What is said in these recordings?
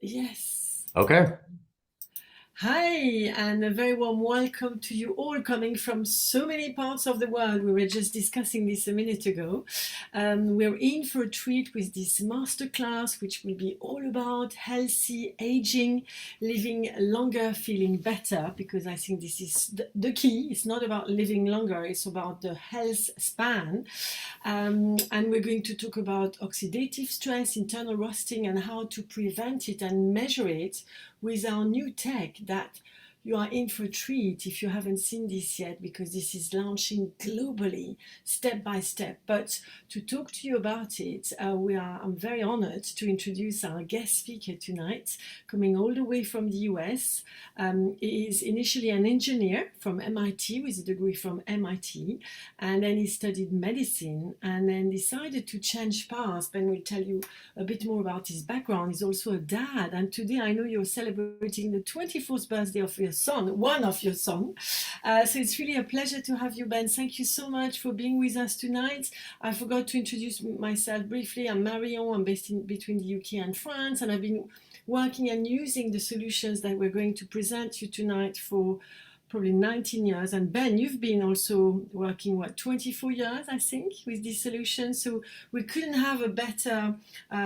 Yes. Okay. Hi, and a very warm welcome to you all coming from so many parts of the world. We were just discussing this a minute ago. We're in for a treat with this masterclass, which will be all about healthy aging, living longer, feeling better, because I think this is the key. It's not about living longer, it's about the health span. And we're going to talk about oxidative stress, internal rusting, and how to prevent it and measure it with our new tech that you are in for a treat if you haven't seen this yet, because this is launching globally step by step. But to talk to you about it, I'm very honored to introduce our guest speaker tonight, coming all the way from the US. He is initially an engineer from MIT with a degree from MIT, and then he studied medicine and then decided to change paths. Ben will tell you a bit more about his background. He's also a dad, and today I know you're celebrating the 24th birthday of your son, one of your son. So it's really a pleasure to have you, Ben. Thank you so much for being with us tonight. I forgot to introduce myself briefly. I'm Marion. I'm based in between the UK and France, and I've been working and using the solutions that we're going to present you tonight for probably 19 years. And Ben, you've been also working, what, 24 years, I think, with this solution. So we couldn't have a better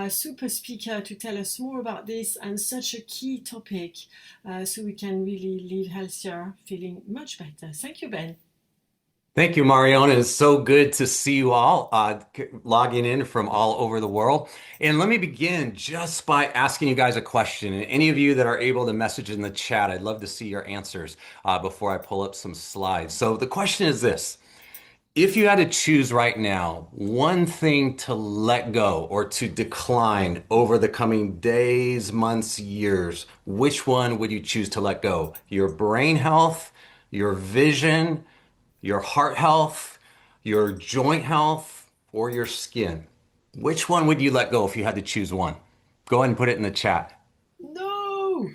super speaker to tell us more about this and such a key topic, so we can really live healthier, feeling much better. Thank you, Ben. Thank you, Mariona. It's so good to see you all logging in from all over the world. And let me begin just by asking you guys a question. And any of you that are able to message in the chat, I'd love to see your answers before I pull up some slides. So the question is this. If you had to choose right now one thing to let go or to decline over the coming days, months, years, which one would you choose to let go? Your brain health, your vision, your heart health, your joint health, or your skin? Which one would you let go if you had to choose one? Go ahead and put it in the chat. No,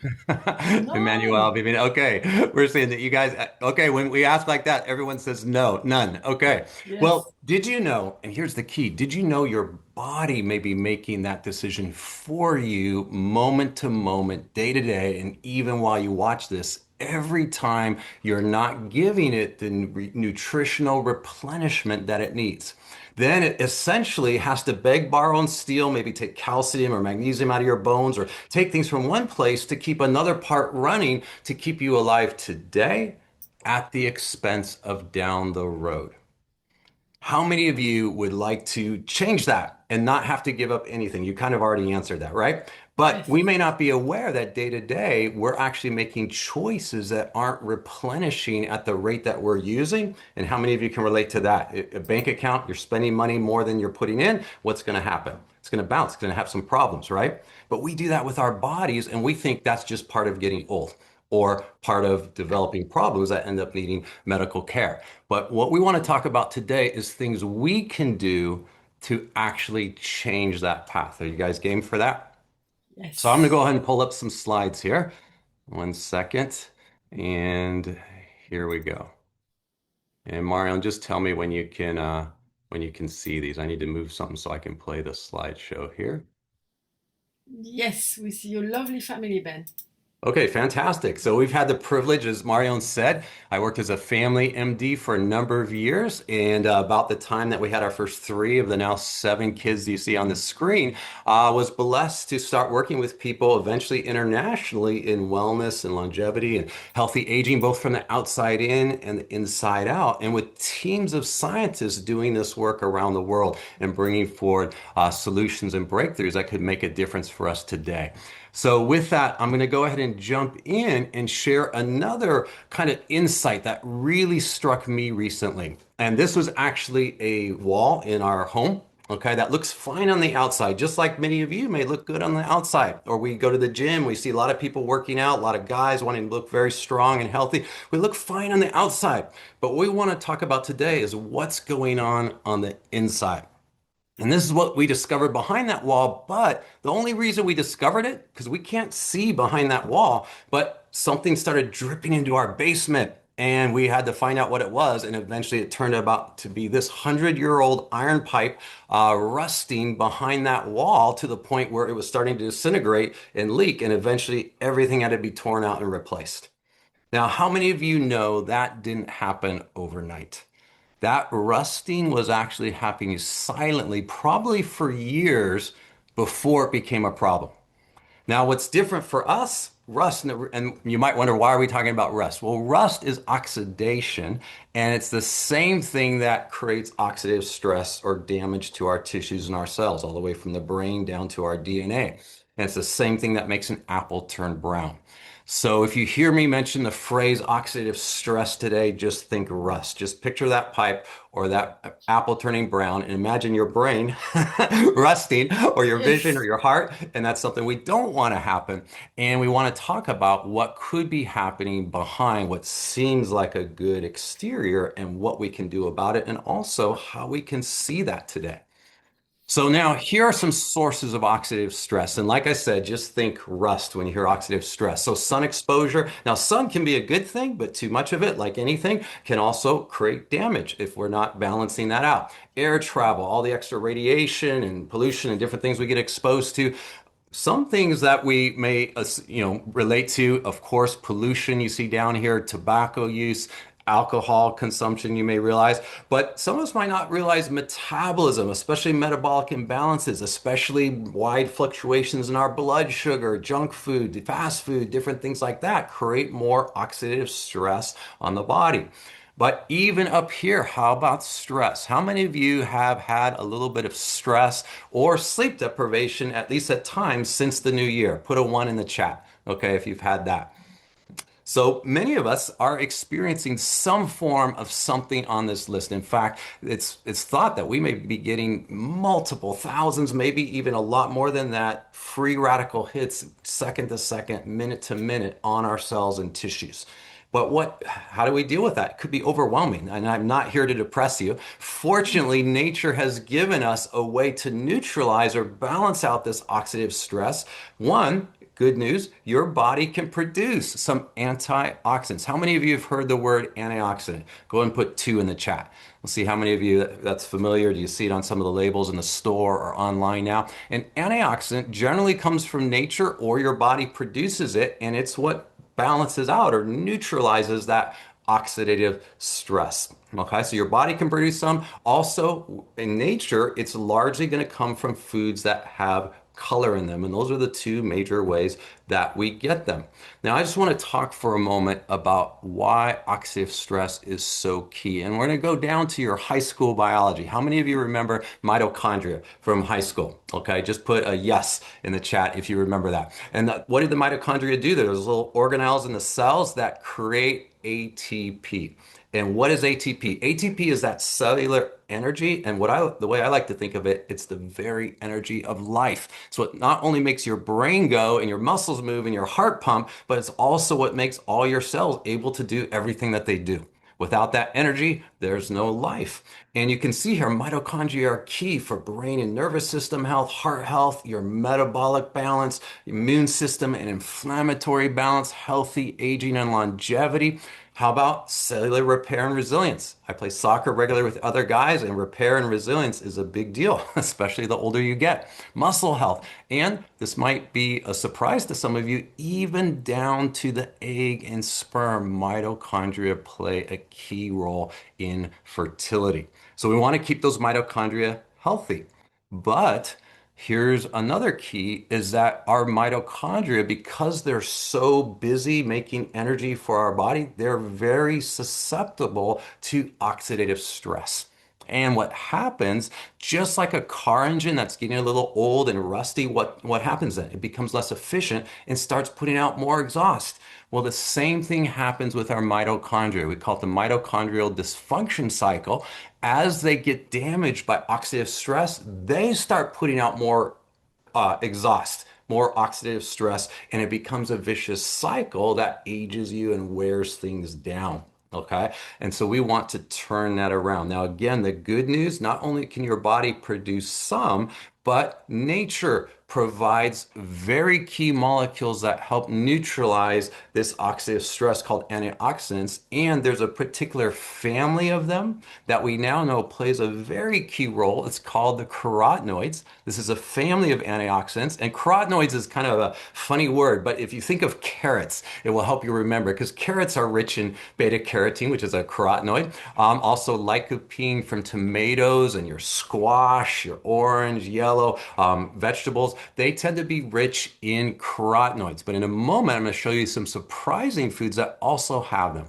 Emmanuel, none. Vivian. Okay, we're saying that you guys. Okay, when we ask like that, everyone says no, none. Okay. Yes. Well, did you know? And here's the key. Did you know your body may be making that decision for you moment to moment, day to day, and even while you watch this, every time you're not giving it the nutritional replenishment that it needs. Then it essentially has to beg, borrow, and steal, maybe take calcium or magnesium out of your bones or take things from one place to keep another part running to keep you alive today at the expense of down the road. How many of you would like to change that and not have to give up anything? You kind of already answered that, right? But Yes. we may not be aware that day to day, we're actually making choices that aren't replenishing at the rate that we're using. And how many of you can relate to that? A bank account, you're spending money more than you're putting in. What's going to happen? It's going to bounce. It's going to have some problems, right? But we do that with our bodies, and we think that's just part of getting old or part of developing problems that end up needing medical care. But what we want to talk about today is things we can do to actually change that path. Are you guys game for that? So I'm going to go Yes. ahead and pull up some slides here. One second. And here we go. And Marion, just tell me when you can see these. I need to move something so I can play the slideshow here. Yes, we see your lovely family, Ben. Okay, fantastic. So we've had the privilege, as Marion said, I worked as a family MD for a number of years, and about the time that we had our first three of the now seven kids you see on the screen, was blessed to start working with people eventually internationally in wellness and longevity and healthy aging, both from the outside in and the inside out, and with teams of scientists doing this work around the world and bringing forward solutions and breakthroughs that could make a difference for us today. So with that, I'm going to go ahead and jump in and share another kind of insight that really struck me recently. And this was actually a wall in our home. Okay, that looks fine on the outside, just like many of you may look good on the outside. Or we go to the gym, we see a lot of people working out, a lot of guys wanting to look very strong and healthy. We look fine on the outside. But what we want to talk about today is what's going on the inside. And this is what we discovered behind that wall. But the only reason we discovered it, because we can't see behind that wall, but something started dripping into our basement. And we had to find out what it was, and eventually it turned out to be this 100-year-old iron pipe rusting behind that wall to the point where it was starting to disintegrate and leak, and eventually everything had to be torn out and replaced. Now, how many of you know that didn't happen overnight? That rusting was actually happening silently, probably for years before it became a problem. Now, what's different for us, rust, and you might wonder, why are we talking about rust? Well, rust is oxidation, and it's the same thing that creates oxidative stress or damage to our tissues and our cells, all the way from the brain down to our DNA. And it's the same thing that makes an apple turn brown. So if you hear me mention the phrase oxidative stress today, just think rust. Just picture that pipe or that apple turning brown and imagine your brain rusting or your vision or Yes. your heart. And that's something we don't want to happen. And we want to talk about what could be happening behind what seems like a good exterior and what we can do about it, and also how we can see that today. So now here are some sources of oxidative stress. And like I said, just think rust when you hear oxidative stress. So sun exposure. Now, sun can be a good thing, but too much of it, like anything, can also create damage if we're not balancing that out. Air travel, all the extra radiation and pollution and different things we get exposed to. Some things that we may, relate to, of course, pollution you see down here, tobacco use, alcohol consumption, you may realize, but some of us might not realize metabolism, especially metabolic imbalances, especially wide fluctuations in our blood sugar, junk food, fast food, different things like that create more oxidative stress on the body. But even up here, how about stress? How many of you have had a little bit of stress or sleep deprivation, at least at times, since the new year? Put a one in the chat, okay, if you've had that. So many of us are experiencing some form of something on this list. In fact, it's thought that we may be getting multiple thousands, maybe even a lot more than that, free radical hits second to second, minute to minute on our cells and tissues. But how do we deal with that? It could be overwhelming, and I'm not here to depress you. Fortunately, nature has given us a way to neutralize or balance out this oxidative stress. One, good news, your body can produce some antioxidants. How many of you have heard the word antioxidant? Go and put two in the chat. We'll see how many of you that's familiar. Do you see it on some of the labels in the store or online now? An antioxidant generally comes from nature or your body produces it, and it's what balances out or neutralizes that oxidative stress. Okay, so your body can produce some. Also, in nature, it's largely going to come from foods that have color in them. And those are the two major ways that we get them. Now, I just want to talk for a moment about why oxidative stress is so key. And we're going to go down to your high school biology. How many of you remember mitochondria from high school? Okay, just put a yes in the chat if you remember that. And what did the mitochondria do? There's little organelles in the cells that create ATP. And what is ATP? ATP is that cellular energy, and the way I like to think of it, it's the very energy of life. So it not only makes your brain go and your muscles move and your heart pump, but it's also what makes all your cells able to do everything that they do. Without that energy, there's no life. And you can see here, mitochondria are key for brain and nervous system health, heart health, your metabolic balance, immune system and inflammatory balance, healthy aging and longevity. How about cellular repair and resilience? I play soccer regularly with other guys, and repair and resilience is a big deal, especially the older you get. Muscle health, and this might be a surprise to some of you, even down to the egg and sperm, mitochondria play a key role in fertility. So we want to keep those mitochondria healthy. But here's another key is that our mitochondria, because they're so busy making energy for our body, they're very susceptible to oxidative stress. And what happens, just like a car engine that's getting a little old and rusty, what happens then? It becomes less efficient and starts putting out more exhaust. Well, the same thing happens with our mitochondria. We call it the mitochondrial dysfunction cycle. As they get damaged by oxidative stress, they start putting out more exhaust, more oxidative stress, and it becomes a vicious cycle that ages you and wears things down. Okay. And so we want to turn that around. Now, again, the good news, not only can your body produce some, but nature provides very key molecules that help neutralize this oxidative stress called antioxidants. And there's a particular family of them that we now know plays a very key role. It's called the carotenoids. This is a family of antioxidants, and carotenoids is kind of a funny word, but if you think of carrots, it will help you remember because carrots are rich in beta carotene, which is a carotenoid. Also, lycopene from tomatoes and your squash, your orange, yellow vegetables, they tend to be rich in carotenoids. But in a moment, I'm going to show you some surprising foods that also have them.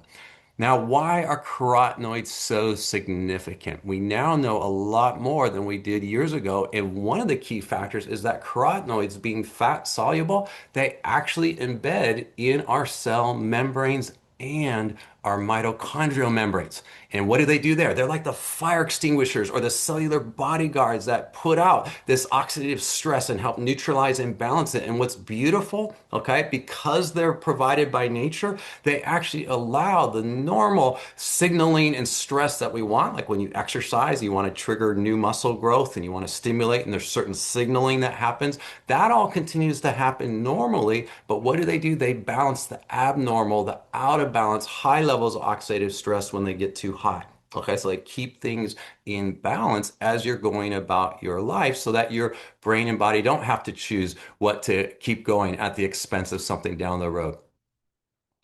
Now, why are carotenoids so significant? We now know a lot more than we did years ago. And one of the key factors is that carotenoids, being fat soluble, they actually embed in our cell membranes and our mitochondrial membranes. And what do they do there? They're like the fire extinguishers or the cellular bodyguards that put out this oxidative stress and help neutralize and balance it. And what's beautiful, okay, because they're provided by nature, they actually allow the normal signaling and stress that we want. Like when you exercise, you want to trigger new muscle growth and you want to stimulate, and there's certain signaling that happens. That all continues to happen normally. But what do? They balance the abnormal, the out of balance, high levels of oxidative stress when they get too high. Okay, so they keep things in balance as you're going about your life so that your brain and body don't have to choose what to keep going at the expense of something down the road.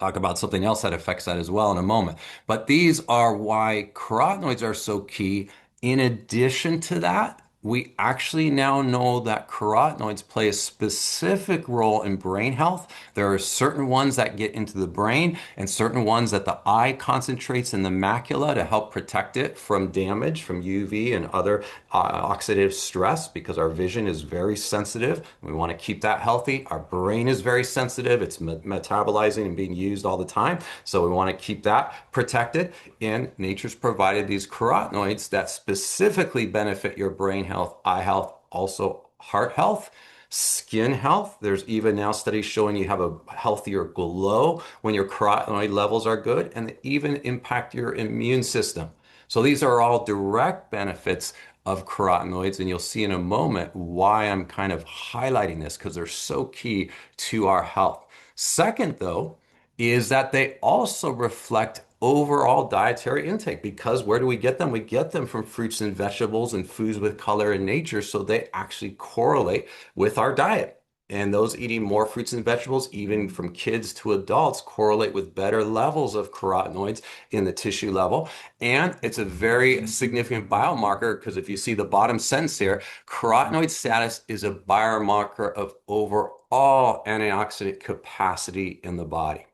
Talk about something else that affects that as well in a moment. But these are why carotenoids are so key. In addition to that, we actually now know that carotenoids play a specific role in brain health. There are certain ones that get into the brain and certain ones that the eye concentrates in the macula to help protect it from damage from UV and other oxidative stress because our vision is very sensitive. We want to keep that healthy. Our brain is very sensitive. It's metabolizing and being used all the time. So we want to keep that protected. And nature's provided these carotenoids that specifically benefit your brain health, eye health, also heart health, skin health. There's even now studies showing you have a healthier glow when your carotenoid levels are good, and they even impact your immune system. So these are all direct benefits of carotenoids, and you'll see in a moment why I'm kind of highlighting this because they're so key to our health. Second, though, is that they also reflect overall dietary intake because where do we get them? We get them from fruits and vegetables and foods with color in nature, so they actually correlate with our diet. And those eating more fruits and vegetables, even from kids to adults, correlate with better levels of carotenoids in the tissue level. And it's a very significant biomarker because if you see the bottom sentence here, carotenoid status is a biomarker of overall antioxidant capacity in the body.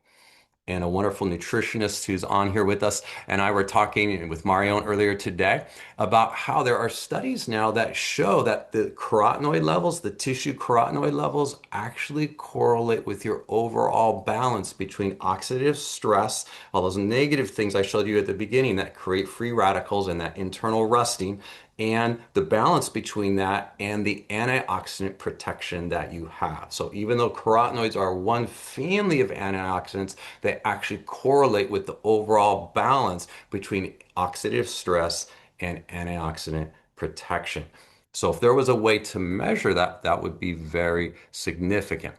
And a wonderful nutritionist who's on here with us and I were talking with Marion earlier today about how there are studies now that show that the carotenoid levels, the tissue carotenoid levels, actually correlate with your overall balance between oxidative stress, all those negative things I showed you at the beginning that create free radicals and that internal rusting, and the balance between that and the antioxidant protection that you have. So even though carotenoids are one family of antioxidants, they actually correlate with the overall balance between oxidative stress and antioxidant protection. So if there was a way to measure that, that would be very significant.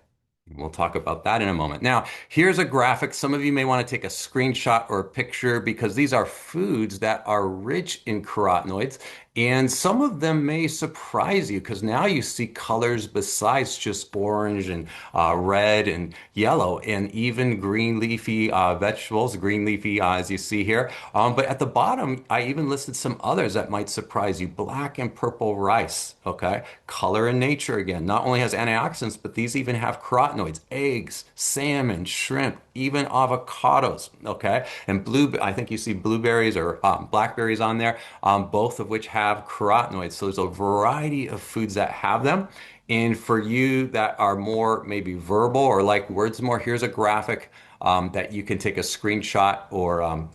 We'll talk about that in a moment. Now, here's a graphic. Some of you may want to take a screenshot or a picture because these are foods that are rich in carotenoids. And some of them may surprise you because now you see colors besides just orange and red and yellow, and even green leafy vegetables, green leafy as you see here. But at the bottom, I even listed some others that might surprise you. Black and purple rice, okay? Color in nature again. Not only has antioxidants, but these even have carotenoids. Eggs, salmon, shrimp, even avocados, okay? And I think you see blueberries or blackberries on there, both of which have carotenoids. So there's a variety of foods that have them. And for you that are more maybe verbal or like words more, here's a graphic that you can take a screenshot or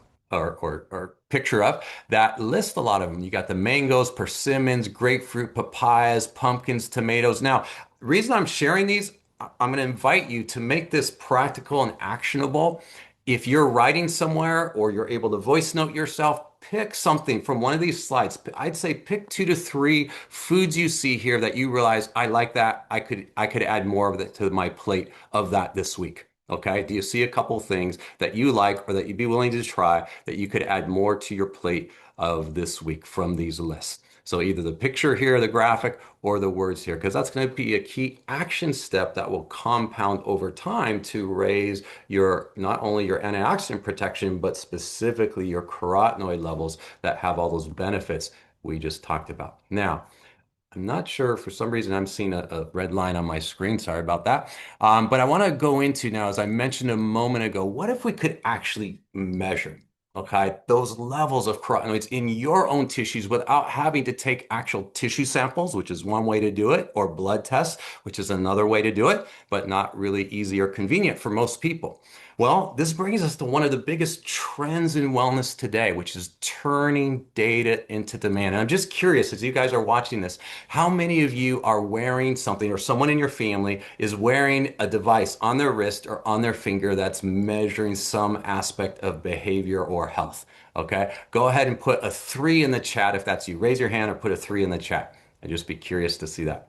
picture of that lists a lot of them. You got the mangoes, persimmons, grapefruit, papayas, pumpkins, tomatoes. Now, the reason I'm sharing these, I'm going to invite you to make this practical and actionable If you're writing somewhere or you're able to voice note yourself, pick something from one of these slides. I'd say pick 2 to 3 foods you see here that you realize I like that. I could add more of it to my plate of that this week. Okay. Do you see a couple things that you like or that you'd be willing to try that you could add more to your plate of this week from these lists? So either the picture here, the graphic, or the words here, because that's going to be a key action step that will compound over time to raise your not only your antioxidant protection, but specifically your carotenoid levels that have all those benefits we just talked about. Now, I'm not sure, for some reason I'm seeing a red line on my screen. Sorry about that. But I want to go into now, as I mentioned a moment ago, what if we could actually measure, okay, those levels of carotenoids in your own tissues without having to take actual tissue samples, which is one way to do it, or blood tests, which is another way to do it, but not really easy or convenient for most people. Well, this brings us to one of the biggest trends in wellness today, which is turning data into demand. And I'm just curious, as you guys are watching this, how many of you are wearing something or someone in your family is wearing a device on their wrist or on their finger that's measuring some aspect of behavior or health? Okay. Go ahead and put a 3 in the chat if that's you. Raise your hand or put a 3 in the chat. I'd just be curious to see that.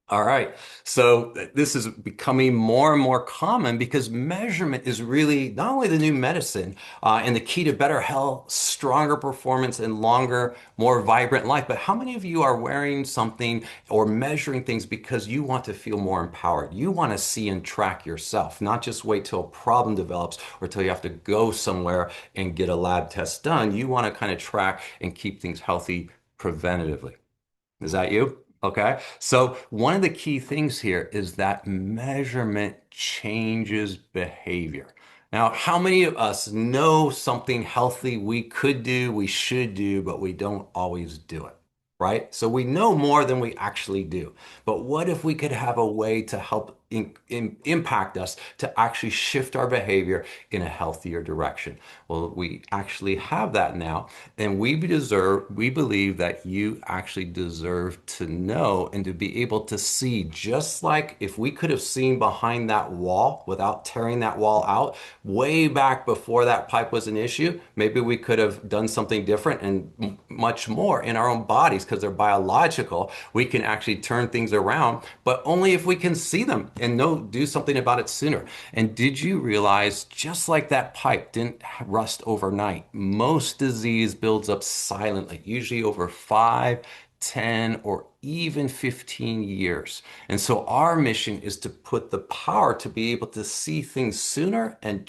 All right. So this is becoming more and more common because measurement is really not only the new medicine and the key to better health, stronger performance, and longer, more vibrant life. But how many of you are wearing something or measuring things because you want to feel more empowered? You want to see and track yourself, not just wait till a problem develops or till you have to go somewhere and get a lab test done. You want to kind of track and keep things healthy preventatively. Is that you? Okay. So one of the key things here is that measurement changes behavior. Now, how many of us know something healthy we could do, we should do, but we don't always do it? Right? So we know more than we actually do. But what if we could have a way to help impact us to actually shift our behavior in a healthier direction? Well, we actually have that now. And we believe that you actually deserve to know and to be able to see, just like if we could have seen behind that wall without tearing that wall out way back before that pipe was an issue, maybe we could have done something different and much more in our own bodies because they're biological. We can actually turn things around, but only if we can see them and do something about it sooner. And did you realize just like that pipe didn't rust overnight, most disease builds up silently, usually over 5, 10, or even 15 years. And so our mission is to put the power to be able to see things sooner and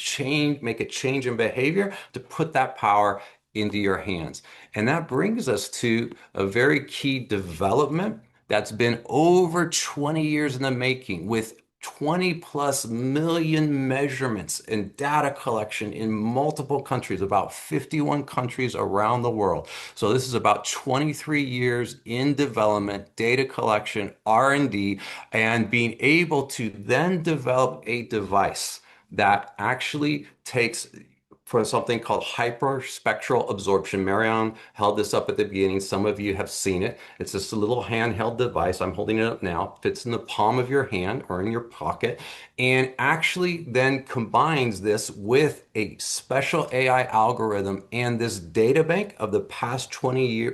make a change in behavior to put that power into your hands. And that brings us to a very key development that's been over 20 years in the making with 20 plus million measurements and data collection in multiple countries, about 51 countries around the world. So this is about 23 years in development, data collection, R&D, and being able to then develop a device that actually takes for something called hyperspectral absorption. Marion held this up at the beginning. Some of you have seen it. It's just a little handheld device. I'm holding it up now. Fits in the palm of your hand or in your pocket, and actually then combines this with a special AI algorithm and this data bank of the past 20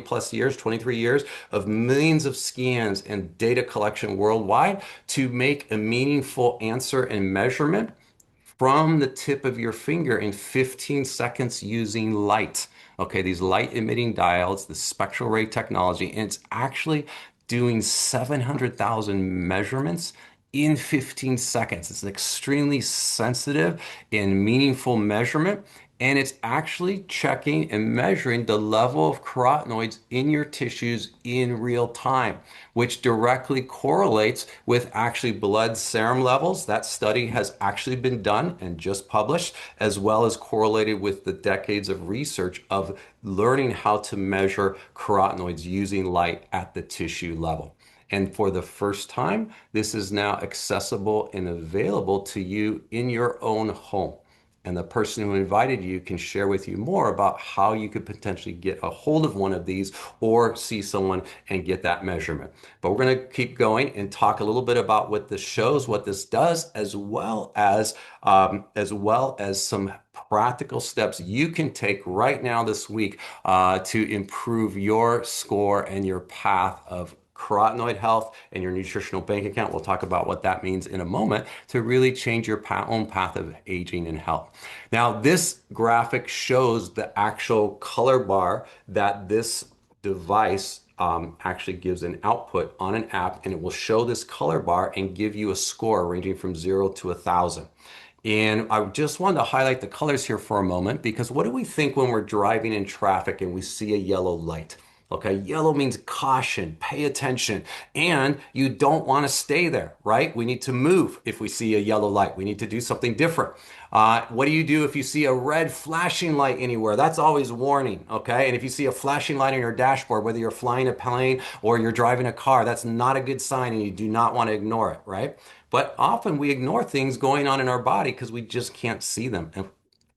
plus years, 23 years of millions of scans and data collection worldwide to make a meaningful answer and measurement from the tip of your finger in 15 seconds using light. Okay, these light emitting diodes, the spectral ray technology, and it's actually doing 700,000 measurements in 15 seconds. It's an extremely sensitive and meaningful measurement. And it's actually checking and measuring the level of carotenoids in your tissues in real time, which directly correlates with actually blood serum levels. That study has actually been done and just published, as well as correlated with the decades of research of learning how to measure carotenoids using light at the tissue level. And for the first time, this is now accessible and available to you in your own home. And the person who invited you can share with you more about how you could potentially get a hold of one of these or see someone and get that measurement. But we're going to keep going and talk a little bit about what this shows, what this does, as well as some practical steps you can take right now this week to improve your score and your path of carotenoid health and your nutritional bank account. We'll talk about what that means in a moment to really change your own path of aging and health. Now, this graphic shows the actual color bar that this device actually gives an output on an app, and it will show this color bar and give you a score ranging from 0 to 1,000. And I just wanted to highlight the colors here for a moment because what do we think when we're driving in traffic and we see a yellow light? Okay, yellow means caution, pay attention, and you don't want to stay there, right? We need to move if we see a yellow light. We need to do something different. What do you do if you see a red flashing light anywhere? That's always warning, okay? And if you see a flashing light on your dashboard, whether you're flying a plane or you're driving a car, that's not a good sign and you do not want to ignore it, right? But often we ignore things going on in our body because we just can't see them. And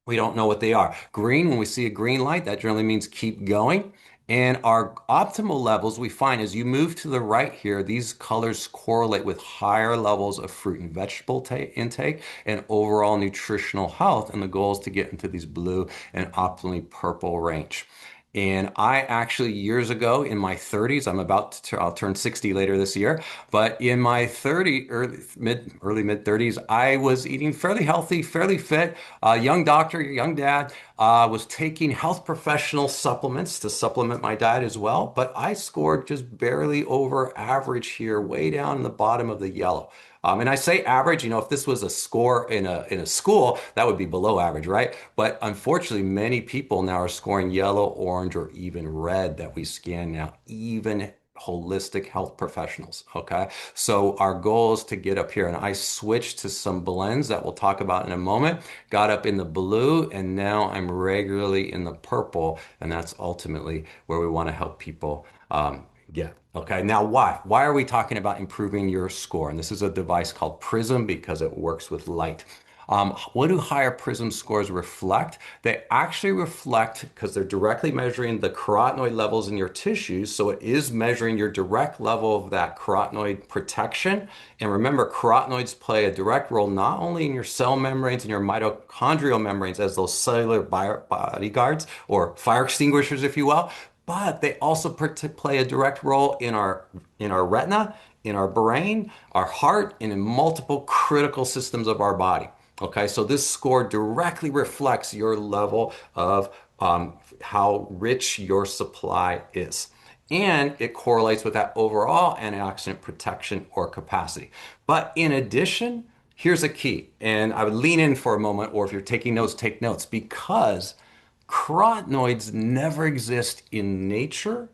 we don't know what they are. Green, when we see a green light, that generally means keep going. And our optimal levels we find as you move to the right here, these colors correlate with higher levels of fruit and vegetable intake and overall nutritional health. And the goal is to get into these blue and optimally purple range. And I actually, years ago in my 30s, I'll turn 60 later this year, but in my early mid 30s, I was eating fairly healthy, fairly fit, young doctor, young dad, was taking health professional supplements to supplement my diet as well, but I scored just barely over average here, way down in the bottom of the yellow. And I say average, if this was a score in a school, that would be below average, right? But unfortunately, many people now are scoring yellow, orange, or even red that we scan now, even holistic health professionals. Okay. So our goal is to get up here, and I switched to some blends that we'll talk about in a moment, got up in the blue, and now I'm regularly in the purple. And that's ultimately where we want to help people get. Okay, now why? Why are we talking about improving your score? And this is a device called Prism because it works with light. What do higher Prism scores reflect? They actually reflect because they're directly measuring the carotenoid levels in your tissues. So it is measuring your direct level of that carotenoid protection. And remember, carotenoids play a direct role not only in your cell membranes and your mitochondrial membranes as those cellular bodyguards or fire extinguishers, if you will, but they also play a direct role in our retina, in our brain, our heart, and in multiple critical systems of our body. Okay, so this score directly reflects your level of how rich your supply is. And it correlates with that overall antioxidant protection or capacity. But in addition, here's a key, and I would lean in for a moment, or if you're taking notes, take notes, because carotenoids never exist in nature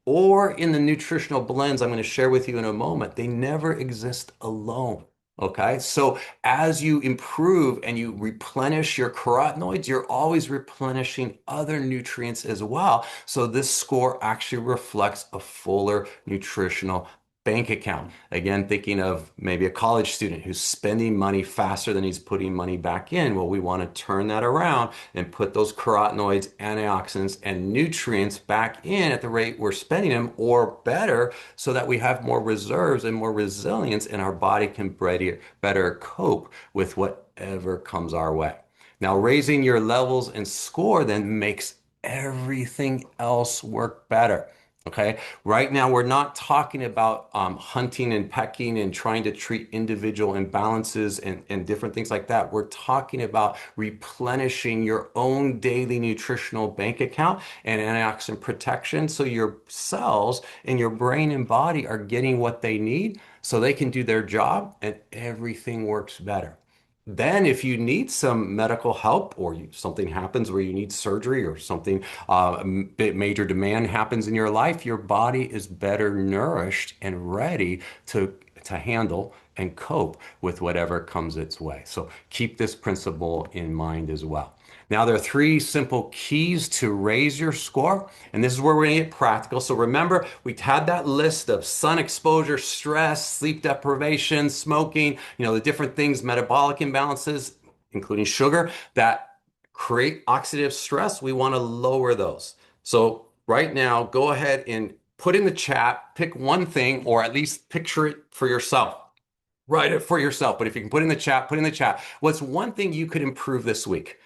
or in the nutritional blends I'm going to share with you in a moment. They never exist alone. Okay. So as you improve and you replenish your carotenoids, you're always replenishing other nutrients as well. So this score actually reflects a fuller nutritional bank account. Again, thinking of maybe a college student who's spending money faster than he's putting money back in. Well, we want to turn that around and put those carotenoids, antioxidants, and nutrients back in at the rate we're spending them or better so that we have more reserves and more resilience and our body can better cope with whatever comes our way. Now, raising your levels and score then makes everything else work better. Okay. Right now, we're not talking about hunting and pecking and trying to treat individual imbalances and different things like that. We're talking about replenishing your own daily nutritional bank account and antioxidant protection so your cells in your brain and body are getting what they need so they can do their job and everything works better. Then, if you need some medical help or something happens where you need surgery or something, major demand happens in your life, your body is better nourished and ready to handle and cope with whatever comes its way. So keep this principle in mind as well. Now, there are three simple keys to raise your score, and this is where we're going to get practical. So remember, we had that list of sun exposure, stress, sleep deprivation, smoking, the different things, metabolic imbalances. including sugar, that create oxidative stress. We want to lower those. So right now, go ahead and put in the chat, pick one thing, or at least picture it for yourself. Write it for yourself. But if you can put in the chat, put in the chat. What's one thing you could improve this week?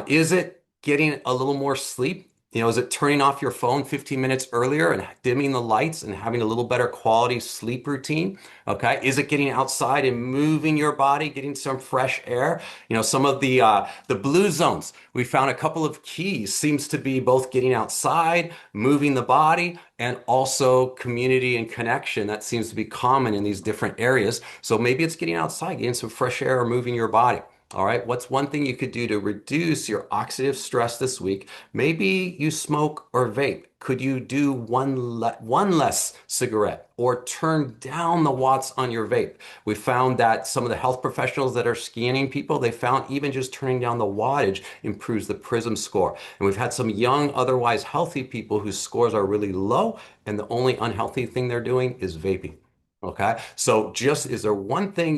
Is it getting a little more sleep? Is it turning off your phone 15 minutes earlier and dimming the lights and having a little better quality sleep routine? Okay. Is it getting outside and moving your body, getting some fresh air? Some of the blue zones, we found a couple of keys seems to be both getting outside, moving the body, and also community and connection. That seems to be common in these different areas. So maybe it's getting outside, getting some fresh air or moving your body. All right. What's one thing you could do to reduce your oxidative stress this week? Maybe you smoke or vape. Could you do one less cigarette or turn down the watts on your vape? We found that some of the health professionals that are scanning people, they found even just turning down the wattage improves the PRISM score. And we've had some young, otherwise healthy people whose scores are really low, and the only unhealthy thing they're doing is vaping. Okay. So just is there one thing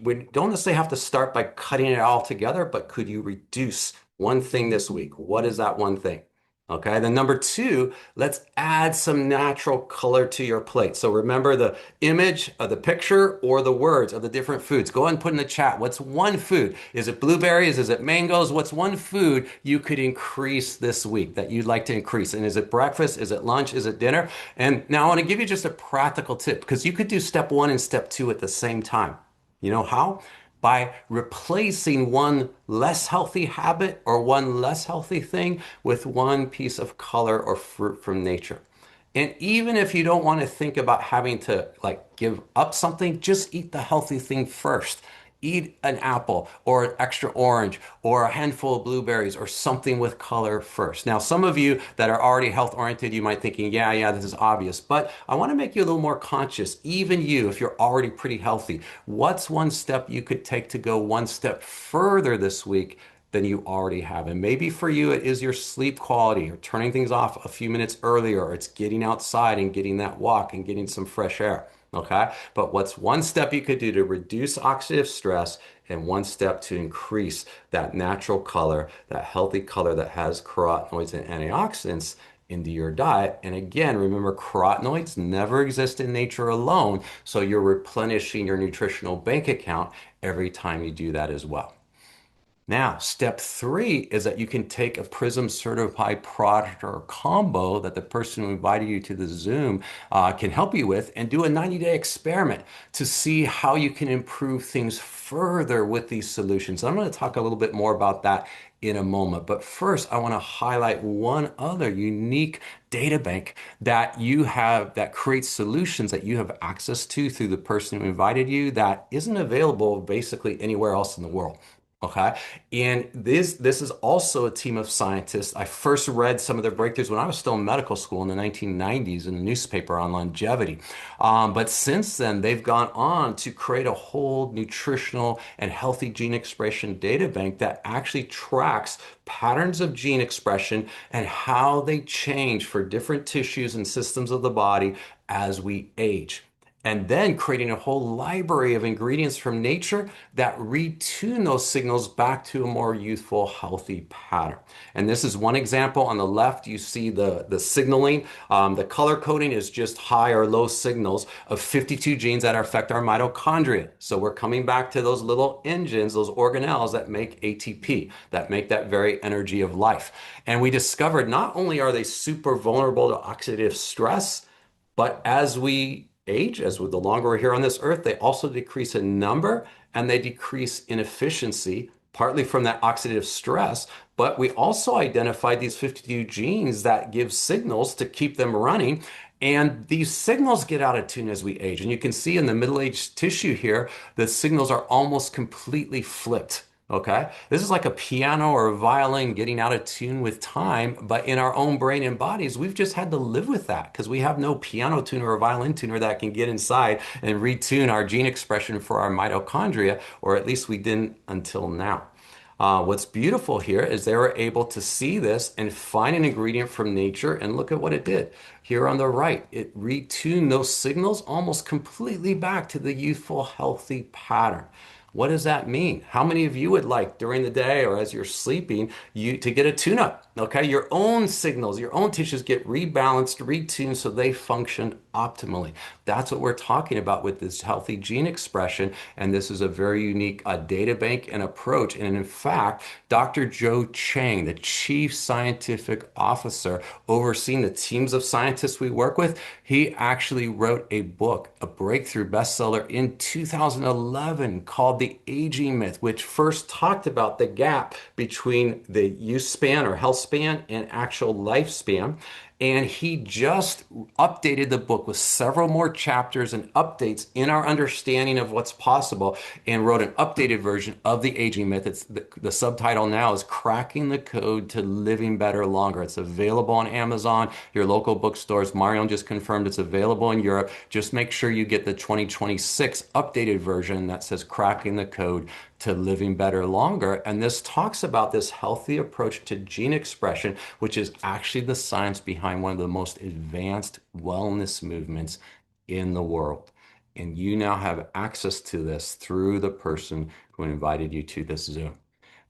we don't necessarily have to start by cutting it all together, but could you reduce one thing this week? What is that one thing? Okay. Then number two, let's add some natural color to your plate. So remember the image of the picture or the words of the different foods. Go ahead and put in the chat. What's one food? Is it blueberries? Is it mangoes? What's one food you could increase this week that you'd like to increase? And is it breakfast? Is it lunch? Is it dinner? And now I want to give you just a practical tip because you could do step one and step two at the same time. You know how? By replacing one less healthy habit or one less healthy thing with one piece of color or fruit from nature. And even if you don't want to think about having to like give up something, just eat the healthy thing first. Eat an apple or an extra orange or a handful of blueberries or something with color first. Now, some of you that are already health oriented, you might thinking, yeah, this is obvious, but I want to make you a little more conscious. Even you, if you're already pretty healthy, what's one step you could take to go one step further this week than you already have? And maybe for you, it is your sleep quality or turning things off a few minutes earlier, or it's getting outside and getting that walk and getting some fresh air. Okay. But what's one step you could do to reduce oxidative stress and one step to increase that natural color, that healthy color that has carotenoids and antioxidants into your diet? And again, remember, carotenoids never exist in nature alone. So you're replenishing your nutritional bank account every time you do that as well. Now, step three is that you can take a Prism certified product or combo that the person who invited you to the Zoom can help you with and do a 90-day experiment to see how you can improve things further with these solutions. I'm going to talk a little bit more about that in a moment. But first, I want to highlight one other unique data bank that you have that creates solutions that you have access to through the person who invited you that isn't available basically anywhere else in the world. Okay. And this is also a team of scientists. I first read some of their breakthroughs when I was still in medical school in the 1990s in a newspaper on longevity. But since then, they've gone on to create a whole nutritional and healthy gene expression data bank that actually tracks patterns of gene expression and how they change for different tissues and systems of the body as we age, and then creating a whole library of ingredients from nature that retune those signals back to a more youthful, healthy pattern. And this is one example. On the left, you see the signaling. The color coding is just high or low signals of 52 genes that affect our mitochondria. So we're coming back to those little engines, those organelles that make ATP, that make that very energy of life. And we discovered not only are they super vulnerable to oxidative stress, but as we age, the longer we're here on this earth, they also decrease in number and they decrease in efficiency, partly from that oxidative stress. But we also identified these 52 genes that give signals to keep them running. And these signals get out of tune as we age. And you can see in the middle-aged tissue here, the signals are almost completely flipped. Okay, this is like a piano or a violin getting out of tune with time, but in our own brain and bodies, we've just had to live with that because we have no piano tuner or violin tuner that can get inside and retune our gene expression for our mitochondria, or at least we didn't until now. What's beautiful here is they were able to see this and find an ingredient from nature, and look at what it did. Here on the right, it retuned those signals almost completely back to the youthful, healthy pattern. What does that mean? How many of you would like during the day or as you're sleeping you to get a tune-up? Okay, your own signals, your own tissues get rebalanced, retuned so they function optimally. That's what we're talking about with this healthy gene expression. And this is a very unique data bank and approach. And in fact, Dr. Joe Chang, the chief scientific officer overseeing the teams of scientists we work with, he actually wrote a book, a breakthrough bestseller in 2011 called The Aging Myth, which first talked about the gap between the use span or health span and actual lifespan. And he just updated the book with several more chapters and updates in our understanding of what's possible and wrote an updated version of The Aging Myth. The subtitle now is Cracking the Code to Living Better Longer. It's available on Amazon, your local bookstores. Marion just confirmed it's available in Europe. Just make sure you get the 2026 updated version that says Cracking the Code to Living Better Longer. And this talks about this healthy approach to gene expression, which is actually the science behind one of the most advanced wellness movements in the world. And you now have access to this through the person who invited you to this Zoom.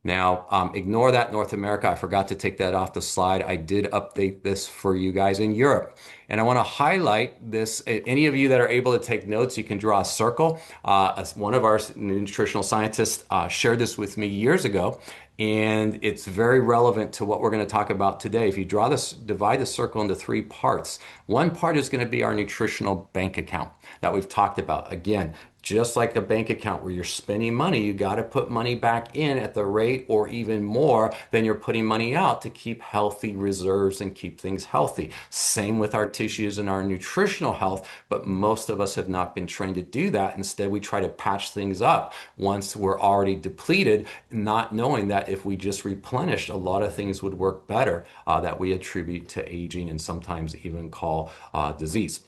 Now, ignore that North America. I forgot to take that off the slide. I did update this for you guys in Europe. And I want to highlight this. Any of you that are able to take notes, you can draw a circle. As one of our nutritional scientists shared this with me years ago, and it's very relevant to what we're going to talk about today. If you draw this, divide the circle into three parts. One part is going to be our nutritional bank account that we've talked about. Again, just like a bank account where you're spending money, you got to put money back in at the rate or even more than you're putting money out to keep healthy reserves and keep things healthy. Same with our tissues and our nutritional health, but most of us have not been trained to do that. Instead, we try to patch things up once we're already depleted, not knowing that if we just replenished, a lot of things would work better that we attribute to aging and sometimes even call disease.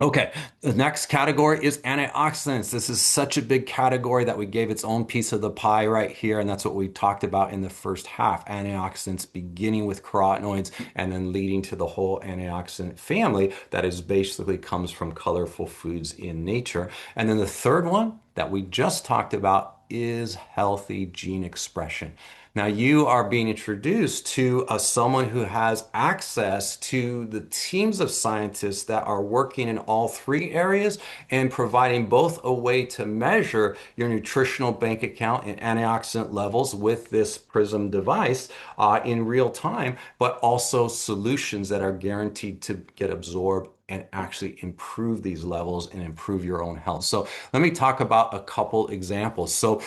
Okay, the next category is antioxidants. This is such a big category that we gave its own piece of the pie right here, and that's what we talked about in the first half. Antioxidants beginning with carotenoids and then leading to the whole antioxidant family that is basically comes from colorful foods in nature. And then the third one that we just talked about is healthy gene expression. Now you are being introduced to someone who has access to the teams of scientists that are working in all three areas and providing both a way to measure your nutritional bank account and antioxidant levels with this PRISM device in real time, but also solutions that are guaranteed to get absorbed and actually improve these levels and improve your own health. So let me talk about a couple examples. So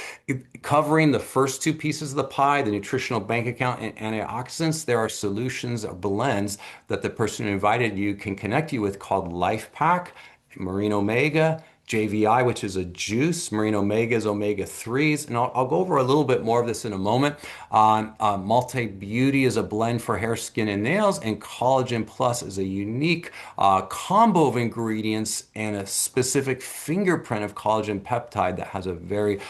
covering the first two pieces of the pie, the nutritional bank account and antioxidants, there are solutions or blends that the person who invited you can connect you with called Life Pack, Marine Omega, JVI, which is a juice. Marine Omega is omega 3s. And I'll go over a little bit more of this in a moment. Multi Beauty is a blend for hair, skin, and nails. And Collagen Plus is a unique combo of ingredients and a specific fingerprint of collagen peptide that has a very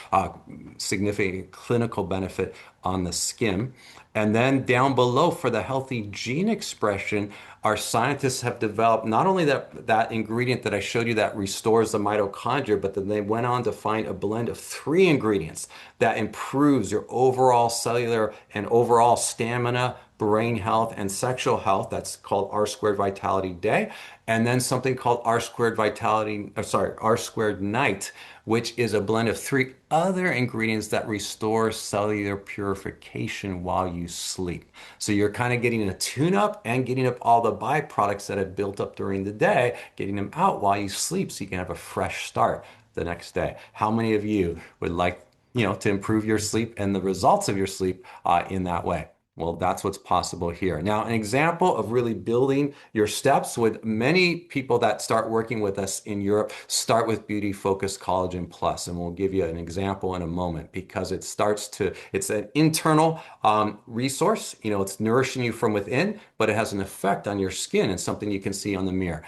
significant clinical benefit on the skin. And then down below for the healthy gene expression, our scientists have developed not only that ingredient that I showed you that restores the mitochondria, but then they went on to find a blend of three ingredients that improves your overall cellular and overall stamina, brain health, and sexual health. That's called R squared Vitality Day. And then something called R squared Vitality, R squared Night, which is a blend of three other ingredients that restore cellular purification while you sleep. So you're kind of getting a tune-up and getting up all the byproducts that have built up during the day, getting them out while you sleep so you can have a fresh start the next day. How many of you would like, to improve your sleep and the results of your sleep in that way? Well, that's what's possible here. Now, an example of really building your steps with many people that start working with us in Europe start with Beauty Focus Collagen Plus. And we'll give you an example in a moment because it's an internal resource. It's nourishing you from within, but it has an effect on your skin and something you can see on the mirror.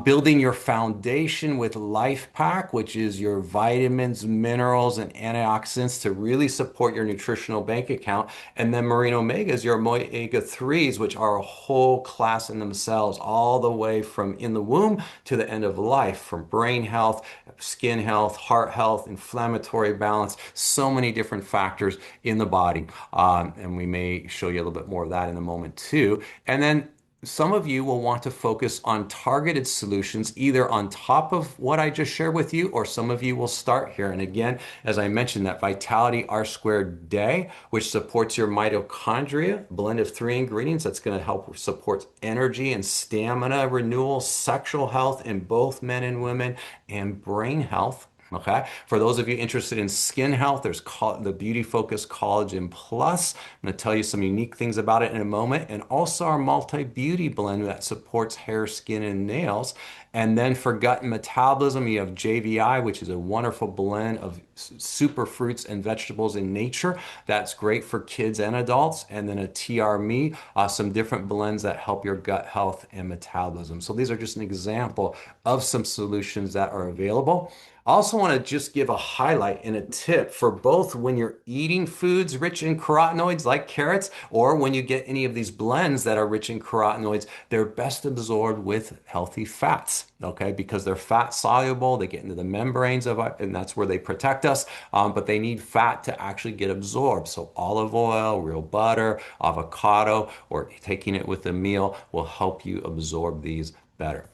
Building your foundation with Life Pack, which is your vitamins, minerals, and antioxidants to really support your nutritional bank account. And then Marine Omega omegas, your omega 3s, which are a whole class in themselves, all the way from in the womb to the end of life, from brain health, skin health, heart health, inflammatory balance, so many different factors in the body. And we may show you a little bit more of that in a moment too. And then some of you will want to focus on targeted solutions, either on top of what I just shared with you, or some of you will start here. And again, as I mentioned, that Vitality R squared day, which supports your mitochondria, blend of three ingredients that's going to help support energy and stamina renewal, sexual health in both men and women, and brain health. Okay. For those of you interested in skin health, there's the Beauty Focus Collagen Plus. I'm going to tell you some unique things about it in a moment. And also our multi-beauty blend that supports hair, skin, and nails. And then for gut and metabolism, you have JVI, which is a wonderful blend of super fruits and vegetables in nature. That's great for kids and adults. And then a TRMe, some different blends that help your gut health and metabolism. So these are just an example of some solutions that are available. I also want to just give a highlight and a tip for both when you're eating foods rich in carotenoids like carrots, or when you get any of these blends that are rich in carotenoids, they're best absorbed with healthy fats, okay? Because they're fat soluble, they get into the membranes of it, and that's where they protect us, but they need fat to actually get absorbed. So olive oil, real butter, avocado, or taking it with a meal will help you absorb these better.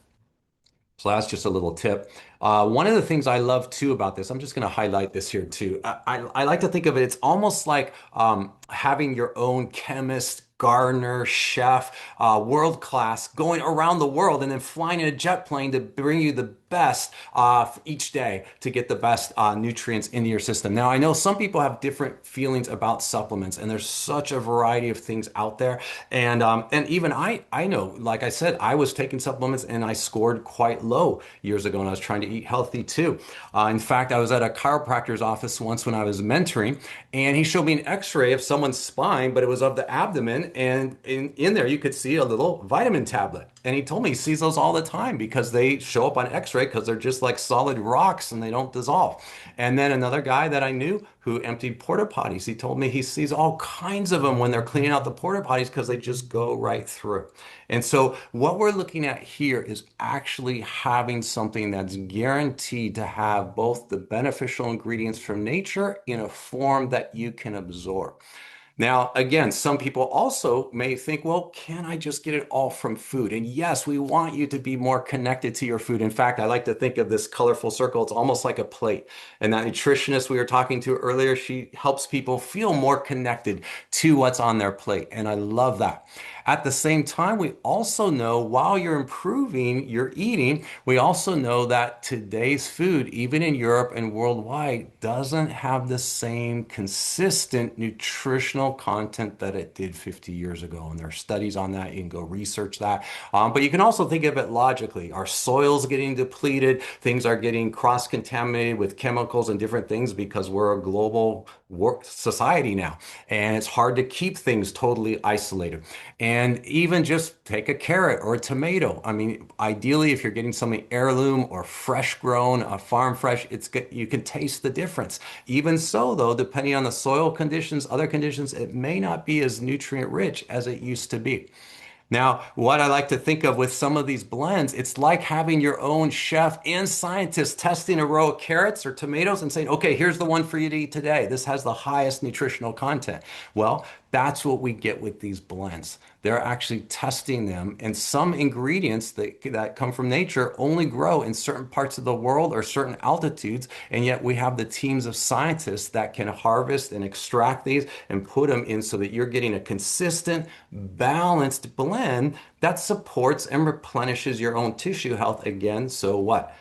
So that's just a little tip. One of the things I love too about this, I'm just going to highlight this here too. I like to think of it, it's almost like having your own chemist, gardener, chef, world class, going around the world and then flying in a jet plane to bring you the best each day to get the best nutrients into your system. Now, I know some people have different feelings about supplements, and there's such a variety of things out there. And even I know, like I said, I was taking supplements and I scored quite low years ago, and I was trying to eat healthy too. In fact, I was at a chiropractor's office once when I was mentoring, and he showed me an X-ray of someone's spine, but it was of the abdomen, and in there you could see a little vitamin tablet. And he told me he sees those all the time because they show up on X-ray because they're just like solid rocks and they don't dissolve. And then another guy that I knew who emptied porta potties, he told me he sees all kinds of them when they're cleaning out the porta potties because they just go right through. And so what we're looking at here is actually having something that's guaranteed to have both the beneficial ingredients from nature in a form that you can absorb. Now, again, some people also may think, well, can I just get it all from food? And yes, we want you to be more connected to your food. In fact, I like to think of this colorful circle. It's almost like a plate. And that nutritionist we were talking to earlier, she helps people feel more connected to what's on their plate. And I love that. At the same time, we also know while you're improving your eating, we also know that today's food, even in Europe and worldwide, doesn't have the same consistent nutritional content that it did 50 years ago. And there are studies on that. You can go research that. But you can also think of it logically. Our soil's getting depleted. Things are getting cross-contaminated with chemicals and different things because we're a global society now. And it's hard to keep things totally isolated. And even just take a carrot or a tomato. I mean, ideally, if you're getting something heirloom or fresh grown, farm fresh, you can taste the difference. Even so, though, depending on the soil conditions, other conditions, it may not be as nutrient rich as it used to be. Now, what I like to think of with some of these blends, it's like having your own chef and scientist testing a row of carrots or tomatoes and saying, okay, here's the one for you to eat today. This has the highest nutritional content. Well, that's what we get with these blends. They're actually testing them, and some ingredients that come from nature only grow in certain parts of the world or certain altitudes, and yet we have the teams of scientists that can harvest and extract these and put them in so that you're getting a consistent, balanced blend that supports and replenishes your own tissue health again. So what?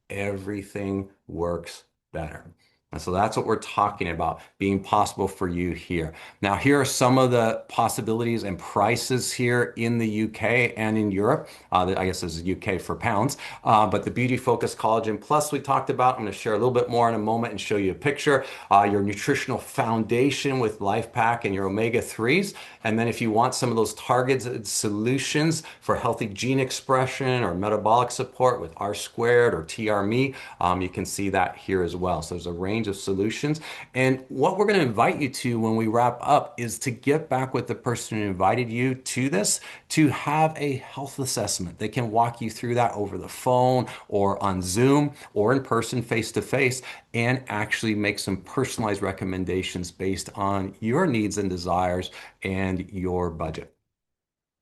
Everything works better. And so that's what we're talking about being possible for you here. Now, here are some of the possibilities and prices here in the UK and in Europe. I guess this is UK for pounds. But the Beauty Focus Collagen Plus we talked about. I'm going to share a little bit more in a moment and show you a picture. Your nutritional foundation with Life Pack and your omega 3s. And then if you want some of those targeted solutions for healthy gene expression or metabolic support with R squared or TRMe, you can see that here as well. So there's a range range of solutions. And what we're going to invite you to when we wrap up is to get back with the person who invited you to this to have a health assessment. They can walk you through that over the phone or on Zoom or in person, face to face, and actually make some personalized recommendations based on your needs and desires and your budget.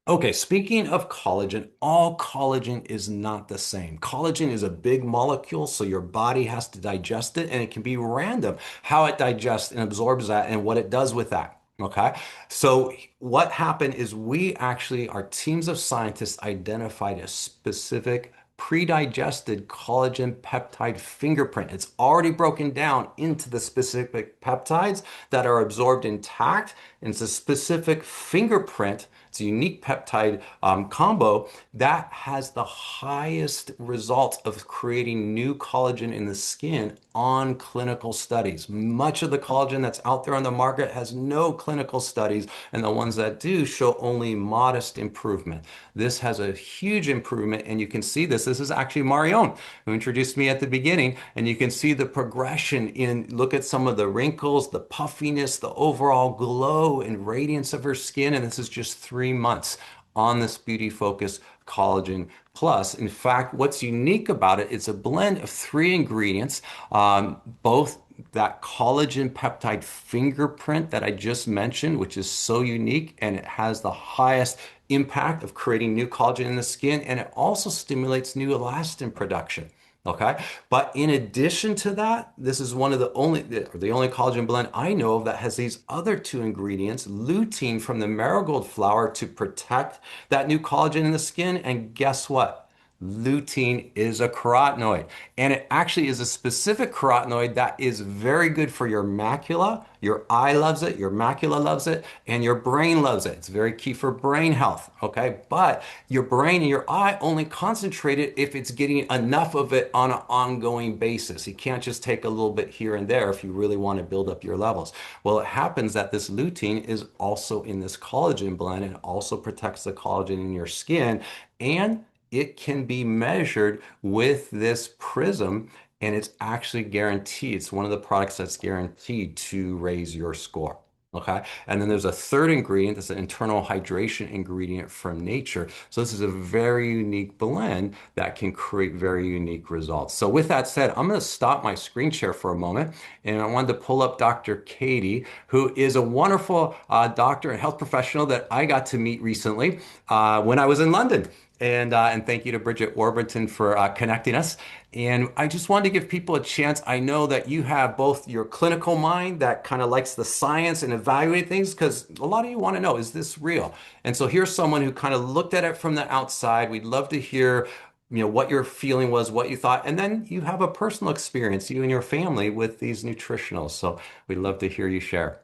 Okay, speaking of collagen, all collagen is not the same. Collagen is a big molecule, so your body has to digest it, and it can be random how it digests and absorbs that and what it does with that. Okay, so what happened is we actually, our teams of scientists identified a specific pre-digested collagen peptide fingerprint. It's already broken down into the specific peptides that are absorbed intact, and it's a specific fingerprint. It's a unique peptide combo that has the highest results of creating new collagen in the skin on clinical studies. Much of the collagen that's out there on the market has no clinical studies, and the ones that do show only modest improvement. This has a huge improvement, and you can see this. This is actually Marion who introduced me at the beginning, and you can see the progression in, look at some of the wrinkles, the puffiness, the overall glow and radiance of her skin, and this is just 3 months on this Beauty Focus Collagen Plus. In fact, what's unique about it, it's a blend of three ingredients, both that collagen peptide fingerprint that I just mentioned, which is so unique and it has the highest impact of creating new collagen in the skin, and it also stimulates new elastin production. Okay. But in addition to that, this is one of the only collagen blend I know of that has these other two ingredients, lutein from the marigold flower to protect that new collagen in the skin. And guess what? Lutein is a carotenoid, and it actually is a specific carotenoid that is very good for your macula. Your eye loves it, your macula loves it, and your brain loves it. It's very key for brain health, okay? But your brain and your eye only concentrate it if it's getting enough of it on an ongoing basis. You can't just take a little bit here and there if you really want to build up your levels. Well, it happens that this lutein is also in this collagen blend and also protects the collagen in your skin, and it can be measured with this prism, and it's actually guaranteed. It's one of the products that's guaranteed to raise your score. Okay. And then there's a third ingredient that's an internal hydration ingredient from nature. So this is a very unique blend that can create very unique results. So with that said, I'm going to stop my screen share for a moment, and I wanted to pull up Dr. Katie, who is a wonderful doctor and health professional that I got to meet recently when I was in London. And thank you to Bridget Warburton for connecting us. And I just wanted to give people a chance. I know that you have both your clinical mind that kind of likes the science and evaluate things, because a lot of you want to know, is this real? And so here's someone who kind of looked at it from the outside. We'd love to hear, what your feeling was, what you thought, and then you have a personal experience, you and your family, with these nutritionals. So we'd love to hear you share.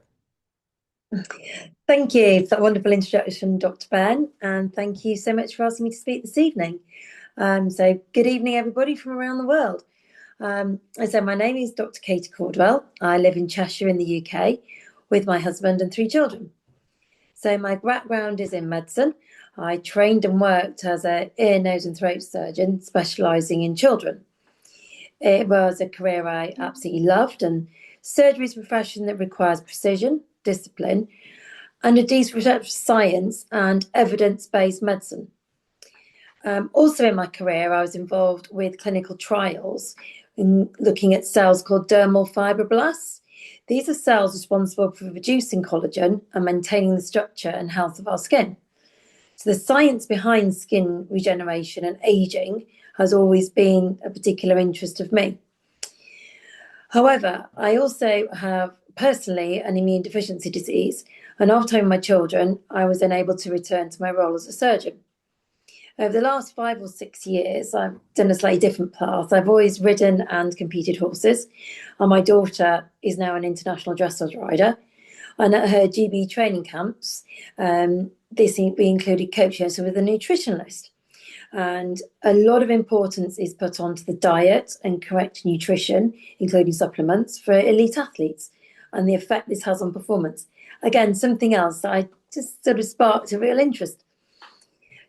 Thank you for that wonderful introduction, Dr. Ben, and thank you so much for asking me to speak this evening. So good evening, everybody from around the world. So my name is Dr. Katie Caldwell. I live in Cheshire in the UK with my husband and 3 children. So my background is in medicine. I trained and worked as an ear, nose and throat surgeon specialising in children. It was a career I absolutely loved, and surgery is a profession that requires precision, discipline, and a deep research of science and evidence-based medicine. Also in my career, I was involved with clinical trials in looking at cells called dermal fibroblasts. These are cells responsible for producing collagen and maintaining the structure and health of our skin. So the science behind skin regeneration and aging has always been a particular interest of me. However, I also have personally an immune deficiency disease, and after having my children, I was then able to return to my role as a surgeon. Over the last 5 or 6 years, I've done a slightly different path. I've always ridden and competed horses, and my daughter is now an international dressage rider. And at her GB training camps, we included coaching her with a nutritionist. And a lot of importance is put onto the diet and correct nutrition, including supplements, for elite athletes, and the effect this has on performance. Again, something else that I just sort of sparked a real interest.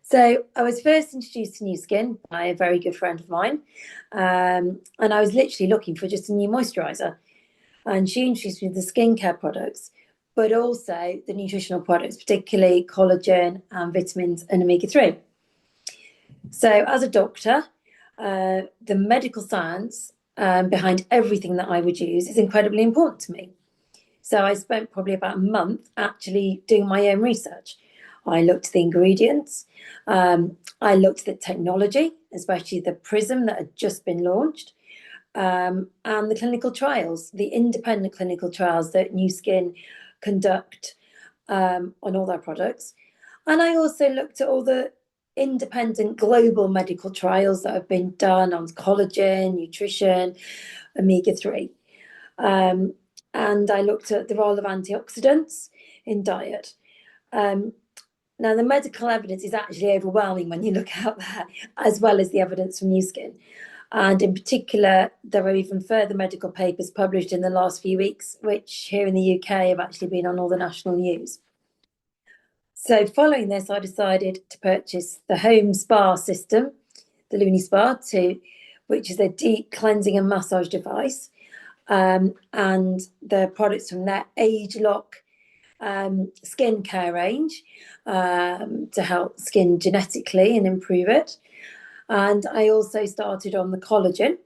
So I was first introduced to Nu Skin by a very good friend of mine, and I was literally looking for just a new moisturiser. And she introduced me to the skincare products, but also the nutritional products, particularly collagen and vitamins and omega-3. So, as a doctor, the medical science behind everything that I would use is incredibly important to me. So, I spent probably about a month actually doing my own research. I looked at the ingredients, I looked at the technology, especially the Prism that had just been launched, and the clinical trials, the independent clinical trials that New Skin conduct on all their products. And I also looked at all the independent global medical trials that have been done on collagen, nutrition, omega-3. Um, and I looked at the role of antioxidants in diet. Um, Now, the medical evidence is actually overwhelming when you look out there, as well as the evidence from New Skin. And in particular, there are even further medical papers published in the last few weeks, which here in the UK have actually been on all the national news. So following this, I decided to purchase the home spa system, the Looney Spa 2, which is a deep cleansing and massage device. And the products from their Age Lock skincare range to help skin genetically and improve it. And I also started on the collagen,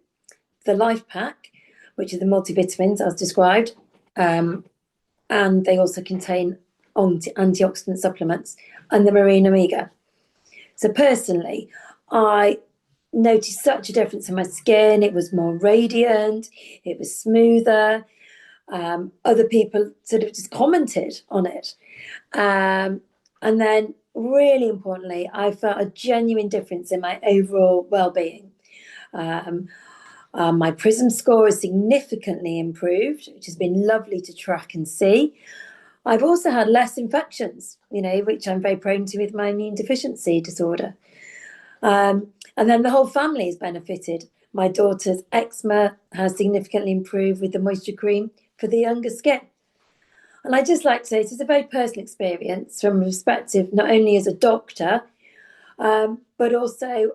the Life Pack, which is the multivitamins as described. And they also contain antioxidant supplements and the marine omega. So personally, I noticed such a difference in my skin. It was more radiant, it was smoother. Other people sort of just commented on it. And then, really importantly, I felt a genuine difference in my overall well-being. My Prism score is significantly improved, which has been lovely to track and see. I've also had less infections, which I'm very prone to with my immune deficiency disorder. And then the whole family has benefited. My daughter's eczema has significantly improved with the moisture cream for the younger skin. And I just like to say it's a very personal experience from a perspective not only as a doctor, but also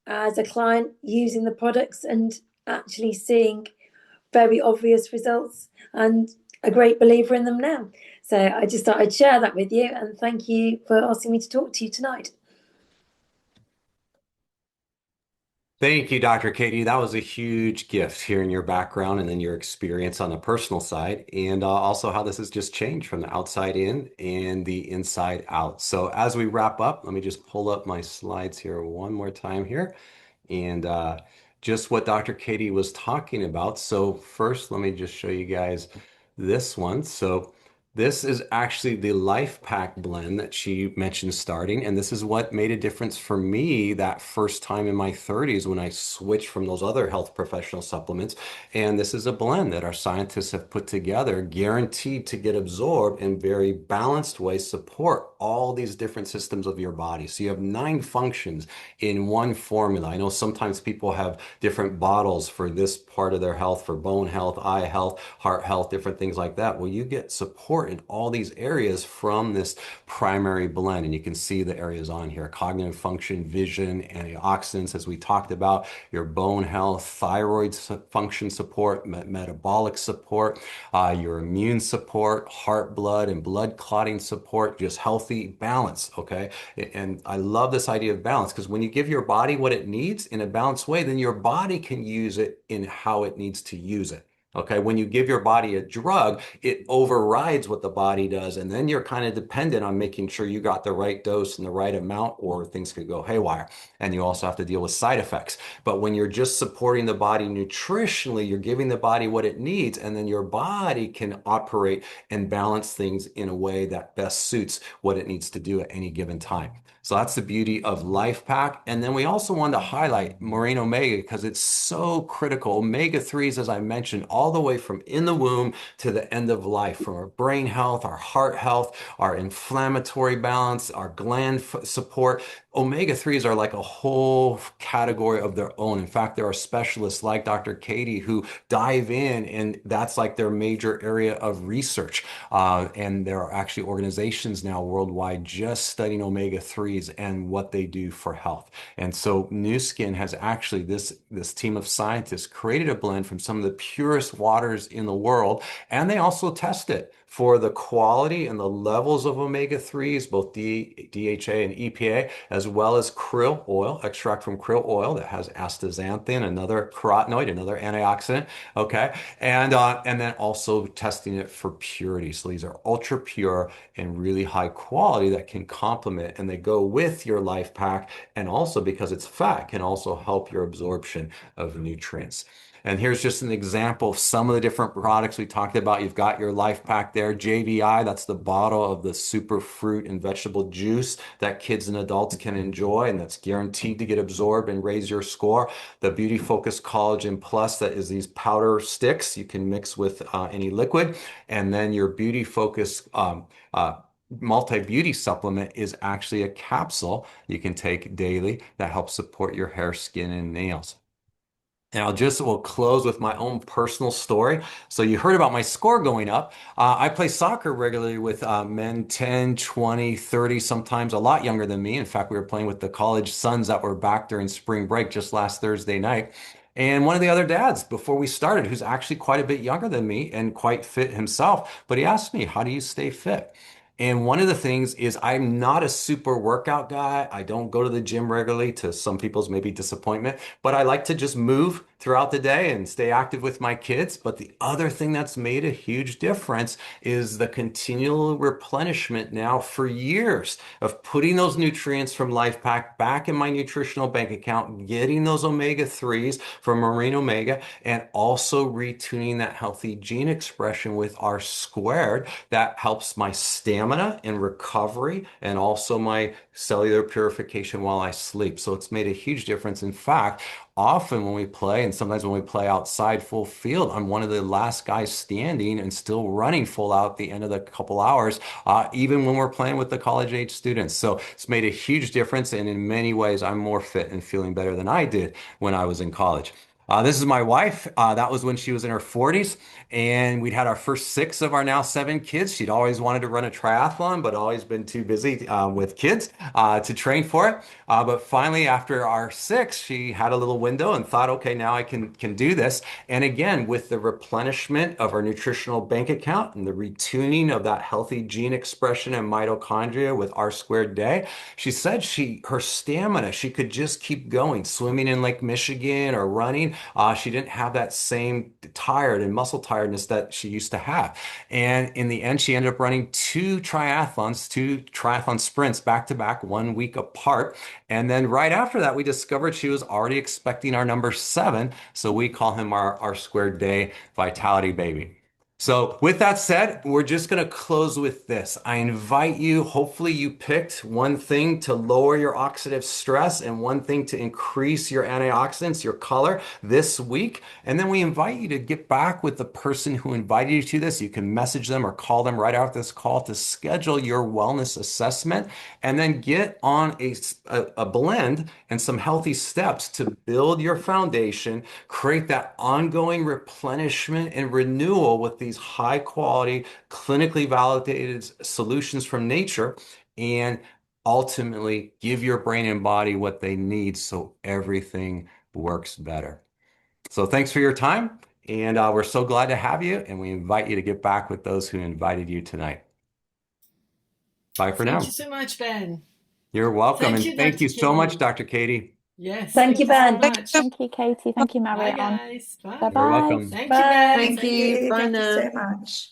as a client using the products and actually seeing very obvious results and a great believer in them now. So I just thought I'd share that with you, and thank you for asking me to talk to you tonight. Thank you, Dr. Katie. That was a huge gift hearing your background and then your experience on the personal side, and also how this has just changed from the outside in and the inside out. So, as we wrap up, let me just pull up my slides here one more time here and just what Dr. Katie was talking about. So, first, let me just show you guys this one. So, this is actually the Life Pack blend that she mentioned starting, and this is what made a difference for me that first time in my 30s when I switched from those other health professional supplements. And this is a blend that our scientists have put together, guaranteed to get absorbed in very balanced ways, support all these different systems of your body. So you have 9 functions in one formula. I know sometimes people have different bottles for this part of their health, for bone health, eye health, heart health, different things like that. Well, you get support in all these areas from this primary blend. And you can see the areas on here: cognitive function, vision, antioxidants, as we talked about, your bone health, thyroid function support, metabolic support, your immune support, heart, blood, and blood clotting support, just healthy balance. Okay. And I love this idea of balance, because when you give your body what it needs in a balanced way, then your body can use it in how it needs to use it. Okay, when you give your body a drug, it overrides what the body does, and then you're kind of dependent on making sure you got the right dose and the right amount, or things could go haywire. And you also have to deal with side effects. But when you're just supporting the body nutritionally, you're giving the body what it needs, and then your body can operate and balance things in a way that best suits what it needs to do at any given time. So that's the beauty of Life Pack. And then we also wanted to highlight Marine Omega because it's so critical. Omega 3s, as I mentioned, all the way from in the womb to the end of life, from our brain health, our heart health, our inflammatory balance, our gland support. omega-3s are like a whole category of their own. In fact, there are specialists like Dr. Katie who dive in, and that's like their major area of research. And there are actually organizations now worldwide just studying omega-3s and what they do for health. And so Nu Skin has actually, this team of scientists created a blend from some of the purest waters in the world, and they also test it for the quality and the levels of omega-3s, both DHA and EPA, as well as krill oil, extract from krill oil that has astaxanthin, another carotenoid, another antioxidant. Okay. And then also testing it for purity. So these are ultra pure and really high quality that can complement, and they go with your life pack. And also because it's fat, can also help your absorption of nutrients. And here's just an example of some of the different products we talked about. You've got your life pack there, JVI, that's the bottle of the super fruit and vegetable juice that kids and adults can enjoy, and that's guaranteed to get absorbed and raise your score. The Beauty Focus Collagen Plus, that is these powder sticks you can mix with any liquid. And then your Beauty Focus multi-beauty supplement is actually a capsule you can take daily that helps support your hair, skin, and nails. And we'll close with my own personal story. So you heard about my score going up. I play soccer regularly with men 10, 20, 30, sometimes a lot younger than me. In fact, we were playing with the college sons that were back during spring break just last Thursday night. And one of the other dads before we started, who's actually quite a bit younger than me and quite fit himself, but he asked me, how do you stay fit? And one of the things is I'm not a super workout guy. I don't go to the gym regularly, to some people's maybe disappointment, but I like to just move throughout the day and stay active with my kids. But the other thing that's made a huge difference is the continual replenishment now for years of putting those nutrients from Life Pack back in my nutritional bank account, getting those omega-3s from Marine Omega, and also retuning that healthy gene expression with our squared that helps my stamina and recovery and also my cellular purification while I sleep. So it's made a huge difference. In fact, often when we play, and sometimes when we play outside full field, I'm one of the last guys standing and still running full out at the end of the couple hours, even when we're playing with the college age students. So it's made a huge difference. And in many ways, I'm more fit and feeling better than I did when I was in college. This is my wife. That was when she was in her 40s, and we'd had our first six of our now seven kids. She'd always wanted to run a triathlon, but always been too busy with kids to train for it. But finally, after our six, she had a little window and thought, okay, now I can do this. And again, with the replenishment of our nutritional bank account and the retuning of that healthy gene expression and mitochondria with R squared day, she said her stamina, she could just keep going, swimming in Lake Michigan or running. She didn't have that same tired and muscle tiredness that she used to have. And in the end, she ended up running two triathlon sprints back to back, 1 week apart. And then right after that, we discovered she was already expecting our number 7. So we call him our squared day vitality baby. So with that said, we're just going to close with this. I invite you, hopefully you picked one thing to lower your oxidative stress and one thing to increase your antioxidants, your color this week. And then we invite you to get back with the person who invited you to this. You can message them or call them right after this call to schedule your wellness assessment, and then get on a blend and some healthy steps to build your foundation, create that ongoing replenishment and renewal with these high quality, clinically validated solutions from nature, and ultimately give your brain and body what they need so everything works better. So thanks for your time, and we're so glad to have you, and we invite you to get back with those who invited you tonight. Bye for Thank now. you so much, Ben. You're welcome, Thank and you, thank Dr. you so much, Katie. Dr. Katie. Yes, Thank you, so Ben. much. Thank you, Katie. Thank you, Bye, Marianne. guys. Bye. You're Bye-bye. welcome. Thank you, Bye. Ben. Thank you. Bye Thank you now. so much.